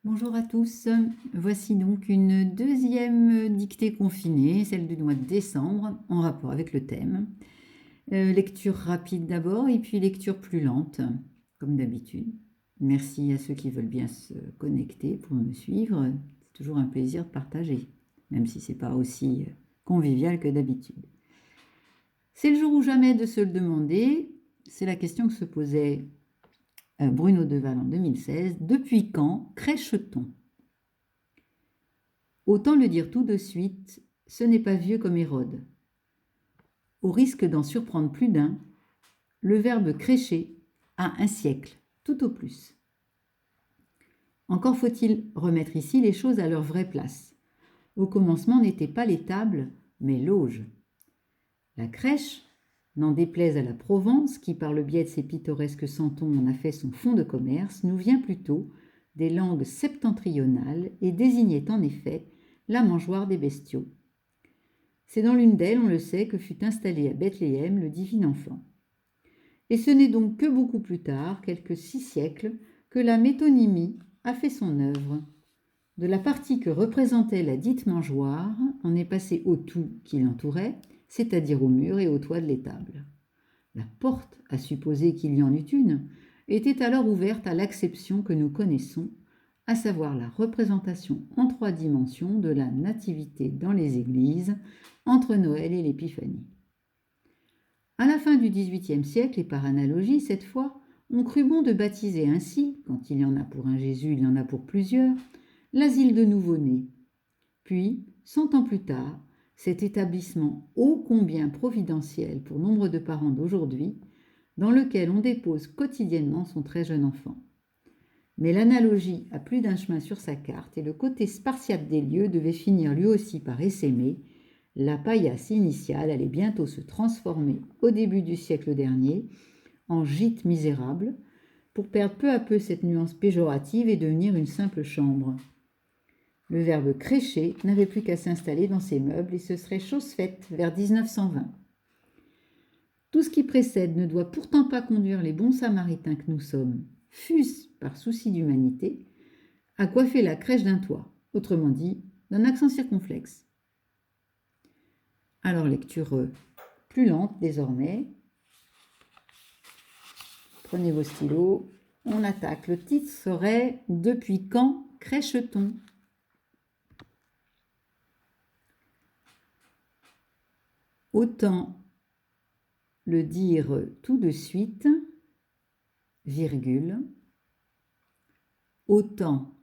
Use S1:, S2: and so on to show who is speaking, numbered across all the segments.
S1: Bonjour à tous, voici donc une deuxième dictée confinée, celle du mois de décembre, en rapport avec le thème. Lecture rapide d'abord et puis lecture plus lente, comme d'habitude. Merci à ceux qui veulent bien se connecter pour me suivre. C'est toujours un plaisir de partager, même si ce n'est pas aussi convivial que d'habitude. C'est le jour ou jamais de se le demander. C'est la question que se posait Bruno Deval en 2016. Depuis quand crèche-t-on ? Autant le dire tout de suite, ce n'est pas vieux comme Hérode. Au risque d'en surprendre plus d'un, le verbe crêcher a un siècle, tout au plus. Encore faut-il remettre ici les choses à leur vraie place. Au commencement n'étaient pas les tables, mais l'auge. La crèche, n'en déplaise à la Provence, qui par le biais de ses pittoresques santons en a fait son fonds de commerce, nous vient plutôt des langues septentrionales et désignait en effet la mangeoire des bestiaux. C'est dans l'une d'elles, on le sait, que fut installé à Bethléem le divin enfant. Et ce n'est donc que beaucoup plus tard, quelques 6 siècles, que la métonymie a fait son œuvre. De la partie que représentait la dite mangeoire, on est passé au tout qui l'entourait, c'est-à-dire au mur et au toit de l'étable. La porte, à supposer qu'il y en eût une, était alors ouverte à l'acception que nous connaissons, à savoir la représentation en 3 dimensions de la nativité dans les églises entre Noël et l'Épiphanie. À la fin du XVIIIe siècle, et par analogie cette fois, on crut bon de baptiser ainsi, quand il y en a pour un Jésus, il y en a pour plusieurs, l'asile de nouveau-nés. Puis, 100 ans plus tard, cet établissement ô combien providentiel pour nombre de parents d'aujourd'hui, dans lequel on dépose quotidiennement son très jeune enfant. Mais l'analogie a plus d'un chemin sur sa carte et le côté spartiate des lieux devait finir lui aussi par essaimer. La paillasse initiale allait bientôt se transformer au début du siècle dernier en gîte misérable pour perdre peu à peu cette nuance péjorative et devenir une simple chambre. Le verbe crêcher n'avait plus qu'à s'installer dans ses meubles et ce serait chose faite vers 1920. Tout ce qui précède ne doit pourtant pas conduire les bons samaritains que nous sommes, fût-ce par souci d'humanité, à coiffer la crèche d'un toit, autrement dit, d'un accent circonflexe. Alors, lecture plus lente désormais. Prenez vos stylos, on attaque. Le titre serait « Depuis quand crèche-t-on » ? Autant le dire tout de suite, virgule, autant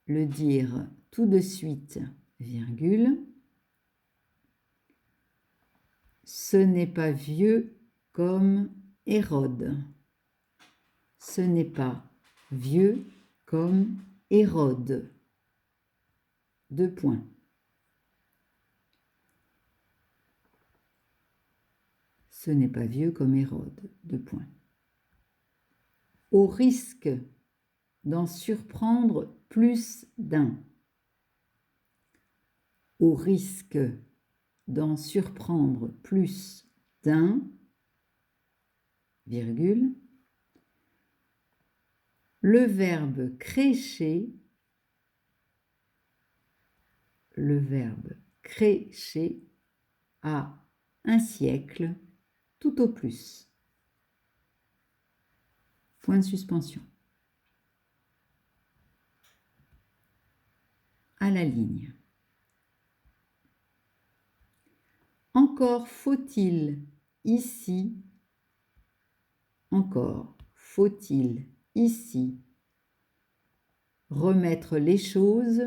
S1: le dire tout de suite, virgule, ce n'est pas vieux comme Hérode. Ce n'est pas vieux comme Hérode. 2 points. Ce n'est pas vieux comme Hérode. 2 points. Au risque d'en surprendre plus d'un. Au risque d'en surprendre plus d'un, virgule, le verbe crêcher, a un siècle tout au plus. Point de suspension. À la ligne. Encore faut-il ici remettre les choses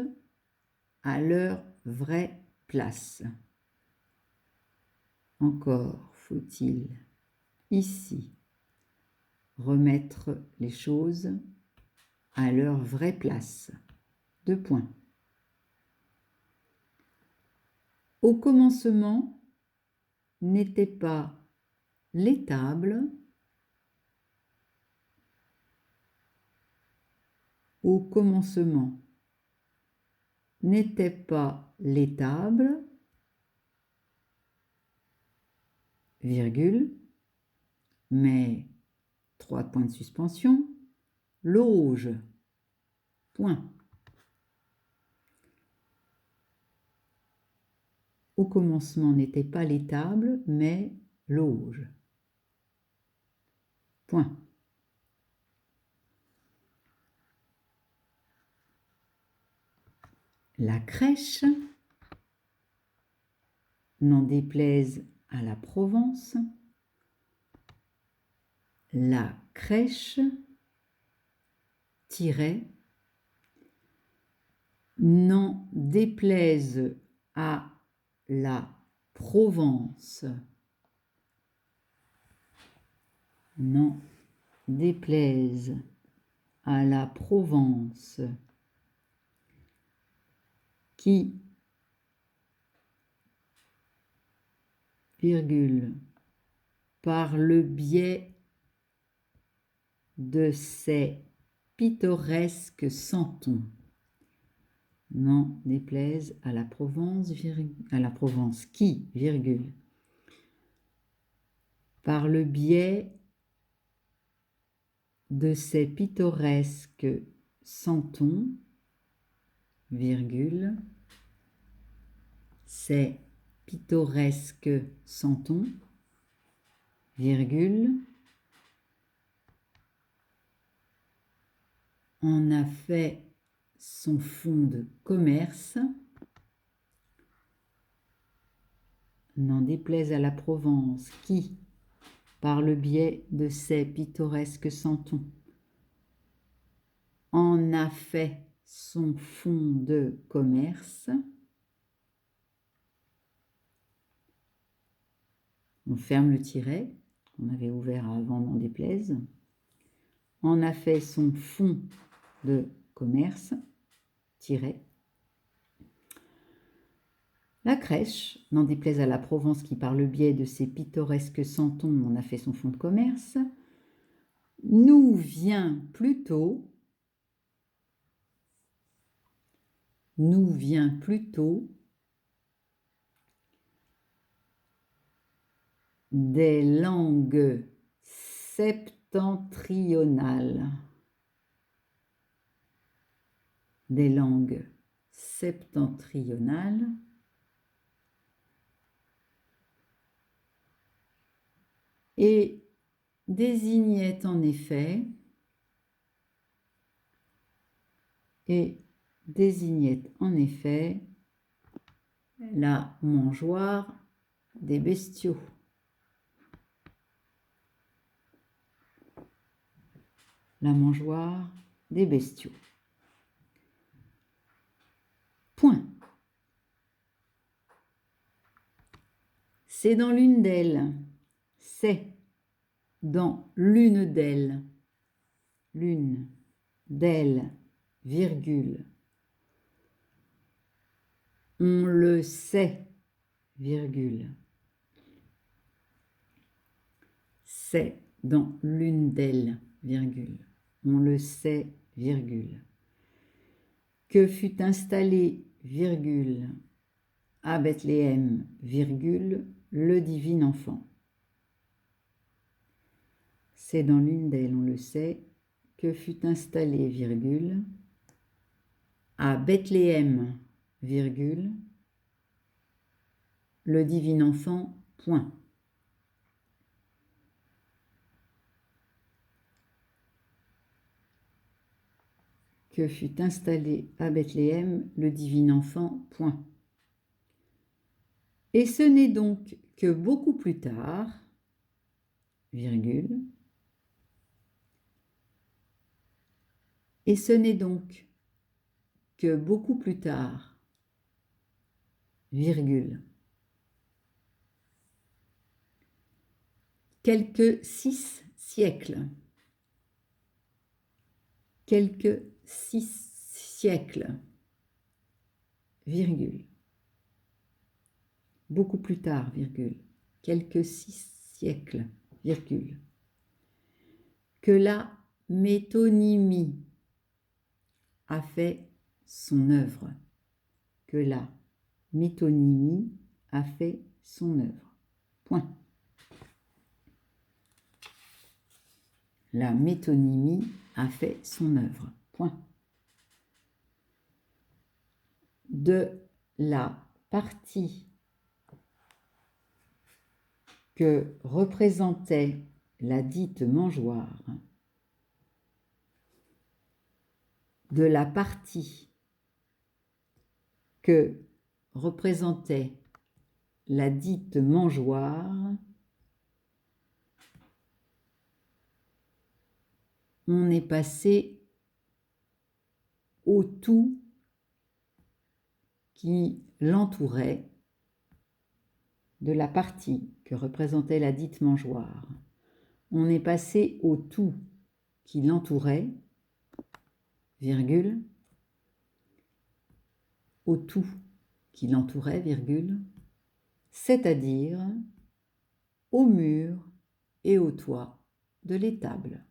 S1: à leur vraie place. Encore faut-il ici remettre les choses à leur vraie place. 2 points. Au commencement n'était pas l'étable. Au commencement n'était pas l'étable, virgule, mais 3 points de suspension, l'auge, point. au commencement n'était pas l'étable, mais l'auge. Point. La crèche, n'en déplaise à la Provence, la crèche, tiret, n'en déplaise à la Provence, n'en déplaise à la Provence, qui, virgule, par le biais de ses pittoresques santons, n'en déplaise à la Provence, qui, virgule, par le biais de ses pittoresques santons, virgule, ses pittoresques santons, virgule, en a fait son fonds de commerce, n'en déplaise à la Provence, qui, par le biais de ses pittoresques santons, en a fait son fonds de commerce. On ferme le tiret, on avait ouvert avant n'en déplaise. En a fait son fonds de commerce, tiret. La crèche, n'en déplaise à la Provence qui, par le biais de ses pittoresques santons, en a fait son fonds de commerce, nous vient plutôt des langues septentrionales. Des langues septentrionales et désignait en effet la mangeoire des bestiaux. La mangeoire des bestiaux. Point. C'est dans l'une d'elles. C'est dans l'une d'elles. L'une d'elles, virgule. On le sait, virgule. C'est dans l'une d'elles, virgule. On le sait, virgule. Que fut installé, virgule, à Bethléem, virgule, le divin enfant. C'est dans l'une d'elles, on le sait, que fut installé, virgule, à Bethléem, virgule, le divin enfant, point. Que fut installé à Bethléem le divin enfant, point. Et ce n'est donc que beaucoup plus tard, virgule, et ce n'est donc que beaucoup plus tard, virgule, quelques 6 siècles, virgule, beaucoup plus tard, virgule, quelques 6 siècles, virgule, que la métonymie a fait son œuvre, que la métonymie a fait son œuvre. Point. La métonymie a fait son œuvre. Point. De la partie que représentait la dite mangeoire de la partie que représentait la dite mangeoire, on est passé au tout qui l'entourait de la partie que représentait la dite mangeoire. On est passé au tout qui l'entourait, virgule, au tout qui l'entourait, virgule, c'est-à-dire au mur et au toit de l'étable.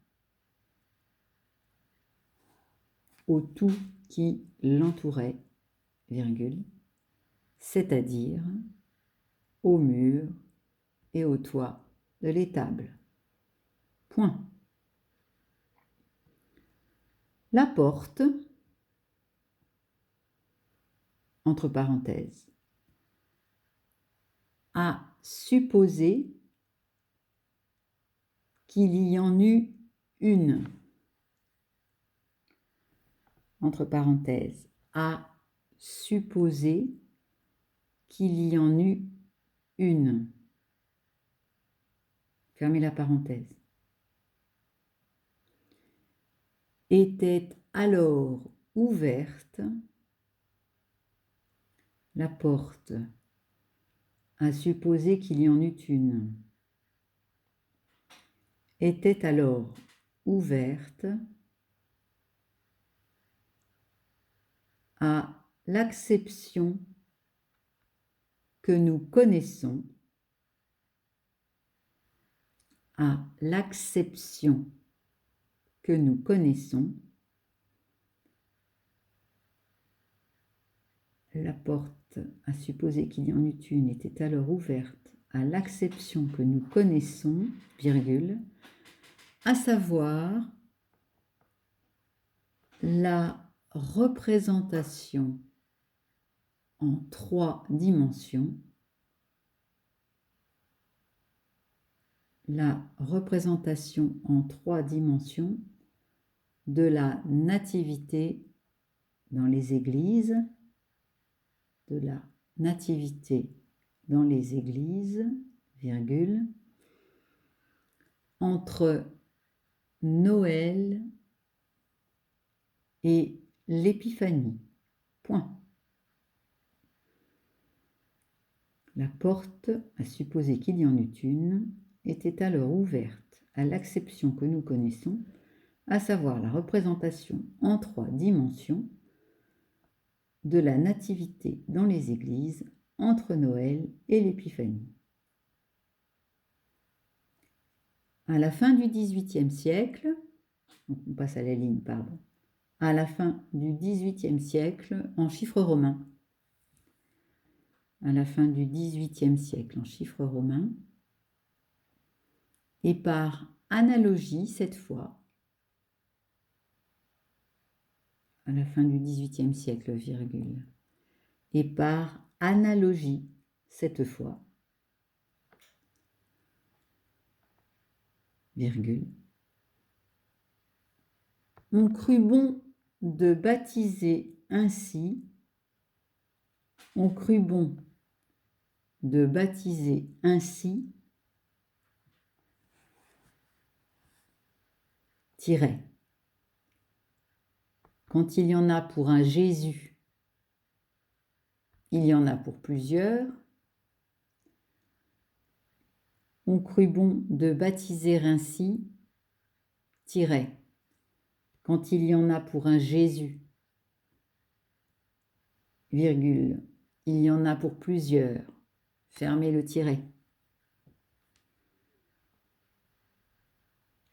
S1: Au tout qui l'entourait, virgule, c'est-à-dire au mur et au toit de l'étable. Point. La porte, entre parenthèses, a supposé qu'il y en eut une, entre parenthèses, a supposé qu'il y en eut une. Fermez la parenthèse. Était alors ouverte la porte, a supposé qu'il y en eut une. Était alors ouverte à l'acception que nous connaissons, à l'acception que nous connaissons, la porte à supposer qu'il y en eut une était alors ouverte à l'acception que nous connaissons, virgule, à savoir la représentation en 3 dimensions, la représentation en 3 dimensions de la nativité dans les églises, de la nativité dans les églises, virgule, entre Noël et l'Épiphanie. Point. La porte, à supposer qu'il y en eût une, était alors ouverte à l'acception que nous connaissons, à savoir la représentation en 3 dimensions de la nativité dans les églises entre Noël et l'Épiphanie. À la fin du XVIIIe siècle, donc on passe à la ligne, pardon, à la fin du XVIIIe siècle en chiffres romains, à la fin du XVIIIe siècle en chiffres romains, et par analogie cette fois, à la fin du XVIIIe siècle, virgule, et par analogie cette fois, virgule, on crut bon de baptiser ainsi, on crut bon de baptiser ainsi, tiret. Quand il y en a pour un Jésus, il y en a pour plusieurs. On crut bon de baptiser ainsi, tiret. Quand il y en a pour un Jésus, virgule, il y en a pour plusieurs. Fermez le tiret.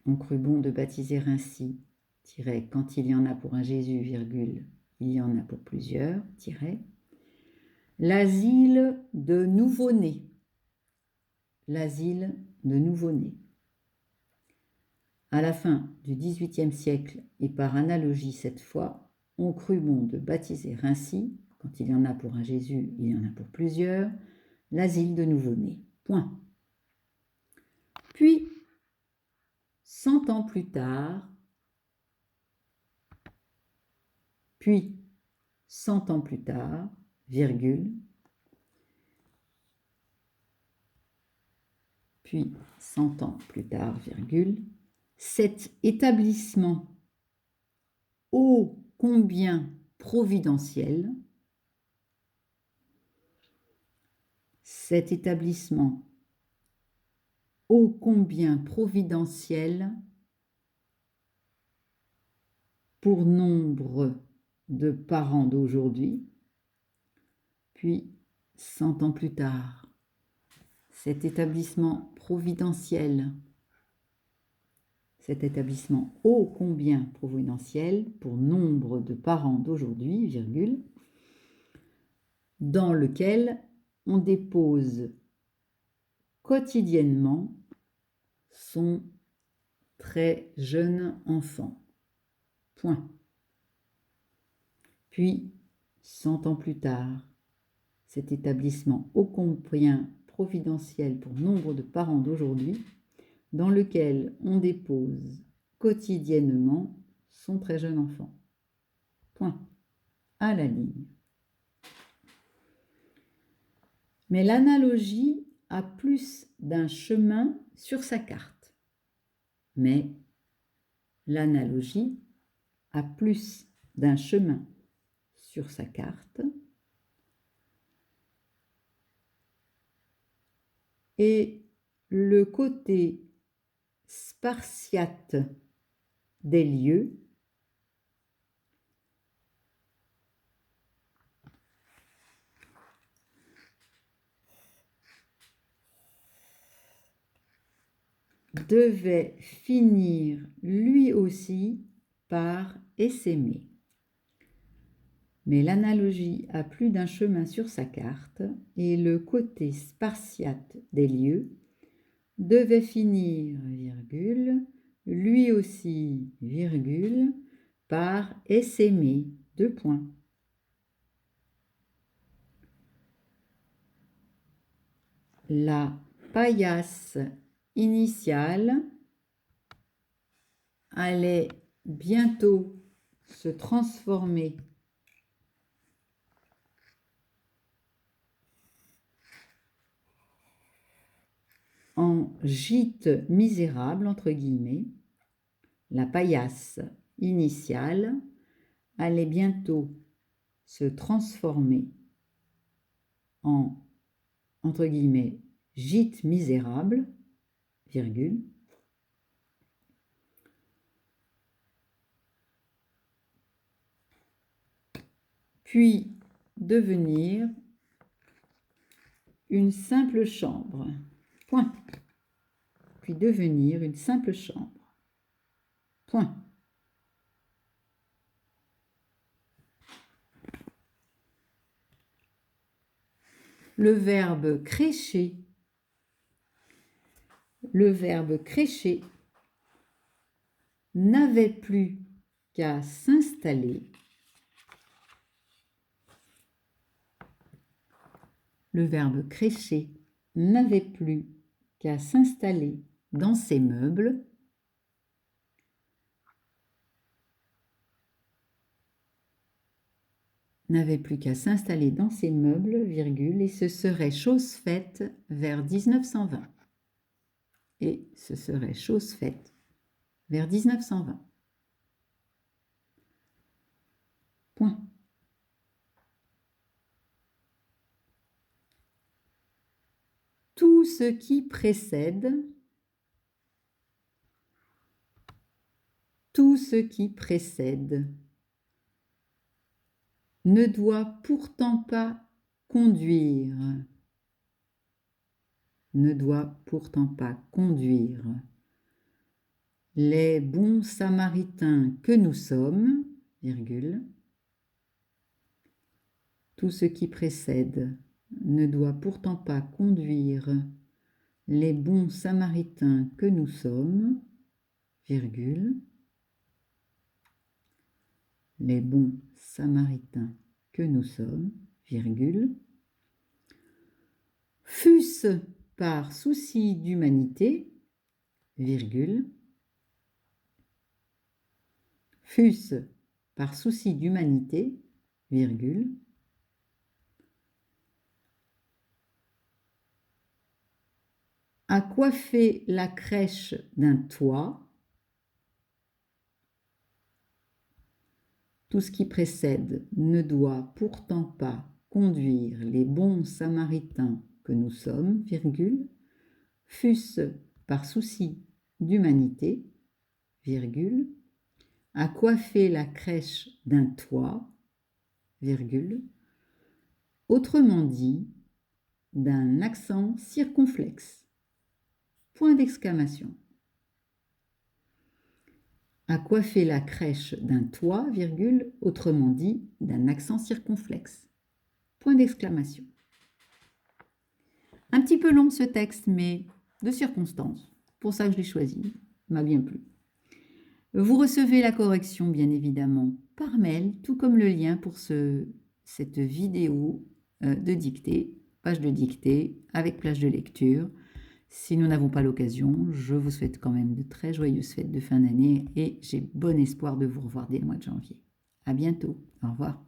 S1: On crut bon de baptiser ainsi, tiret, quand il y en a pour un Jésus, virgule, il y en a pour plusieurs, tiret. L'asile de nouveau-né. L'asile de nouveau-né. À la fin du XVIIIe siècle, et par analogie cette fois, on crut bon de baptiser ainsi, quand il y en a pour un Jésus, il y en a pour plusieurs, l'asile de nouveau-né. Point. Puis, 100 ans plus tard, puis 100 ans plus tard, virgule, puis 100 ans plus tard, virgule, cet établissement ô combien providentiel, cet établissement ô combien providentiel pour nombre de parents d'aujourd'hui, puis 100 ans plus tard, cet établissement providentiel, cet établissement ô combien providentiel pour nombre de parents d'aujourd'hui, virgule, dans lequel on dépose quotidiennement son très jeune enfant. Point. Puis, 100 ans plus tard, cet établissement ô combien providentiel pour nombre de parents d'aujourd'hui, dans lequel on dépose quotidiennement son très jeune enfant. Point. À la ligne. Mais l'analogie a plus d'un chemin sur sa carte. Mais l'analogie a plus d'un chemin sur sa carte. Et le côté spartiate des lieux devait finir lui aussi par essaimer. Mais l'analogie a plus d'un chemin sur sa carte et le côté spartiate des lieux devait finir, virgule, lui aussi, virgule, par essaimer, deux points. La paillasse initiale allait bientôt se transformer en gîte misérable, entre guillemets. La paillasse initiale allait bientôt se transformer en, entre guillemets, gîte misérable, virgule, puis devenir une simple chambre. Point. Puis devenir une simple chambre. Point. Le verbe crécher n'avait plus qu'à s'installer. Le verbe crécher n'avait plus qu'à s'installer dans ses meubles virgule, et ce serait chose faite vers 1920. Et ce serait chose faite vers 1920. Point. Tout ce qui précède ne doit pourtant pas conduire les bons samaritains que nous sommes, virgule, tout ce qui précède ne doit pourtant pas conduire les bons samaritains que nous sommes, virgule, les bons samaritains que nous sommes, virgule, fût-ce par souci d'humanité, virgule. Fût-ce par souci d'humanité, virgule. À coiffer la crèche d'un toit. Tout ce qui précède ne doit pourtant pas conduire les bons samaritains que nous sommes, virgule, fût-ce par souci d'humanité, virgule, à coiffer la crèche d'un toit, virgule, autrement dit, d'un accent circonflexe, point d'exclamation. À coiffer la crèche d'un toit, virgule, autrement dit, d'un accent circonflexe, point d'exclamation. Un petit peu long ce texte, mais de circonstance. Pour ça que je l'ai choisi, il m'a bien plu. Vous recevez la correction, bien évidemment, par mail, tout comme le lien pour cette vidéo de dictée, page de dictée avec plage de lecture. Si nous n'avons pas l'occasion, je vous souhaite quand même de très joyeuses fêtes de fin d'année et j'ai bon espoir de vous revoir dès le mois de janvier. À bientôt. Au revoir.